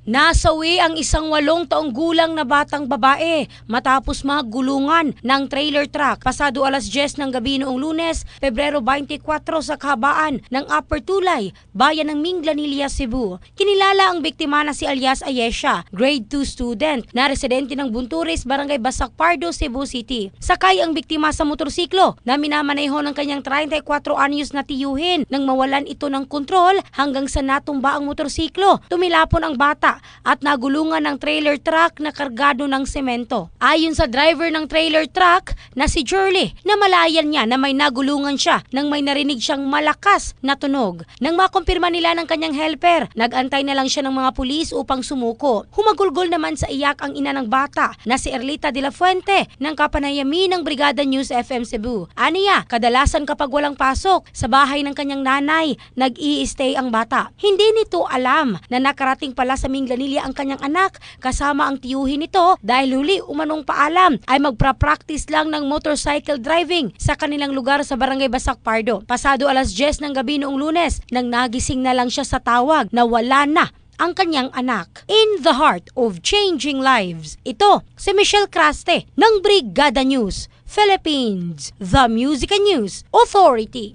Nasawi ang isang 8 taong gulang na batang babae matapos magulungan ng trailer truck pasado alas 10 ng gabi noong Lunes, Pebrero 24 sa kahabaan ng Upper Tulay, bayan ng Minglanilla, Cebu. Kinilala ang biktima na si alias Ayesha, grade 2 student na residente ng Bunturis, Barangay Basak Pardo, Cebu City. Sakay ang biktima sa motorsiklo na minamaneho ng kanyang 34 anyos na tiyuhin nang mawalan ito ng kontrol hanggang sa natumba ang motorsiklo. Tumilapon ang bata at nagulungan ng trailer truck na kargado ng semento. Ayon sa driver ng trailer truck na si Jurley, namalayan niya na may nagulungan siya nang may narinig siyang malakas na tunog. Nang makumpirma nila ng kanyang helper, nag-antay na lang siya ng mga pulis upang sumuko. Humagulgol naman sa iyak ang ina ng bata na si Erlita de la Fuente ng kapanayami ng Brigada News FM Cebu. Aniya, kadalasan kapag walang pasok sa bahay ng kanyang nanay, nag-i-stay ang bata. Hindi nito alam na nakarating pala sa Minglanilla ang kanyang anak kasama ang tiyuhin nito dahil huli umanong paalam ay magpra-practice lang ng motorcycle driving sa kanilang lugar sa Barangay Basak Pardo. Pasado alas 10 ng gabi noong Lunes nang nagising na lang siya sa tawag na wala na ang kanyang anak. In the heart of changing lives, ito si Michelle Craste ng Brigada News Philippines, the Music and News Authority.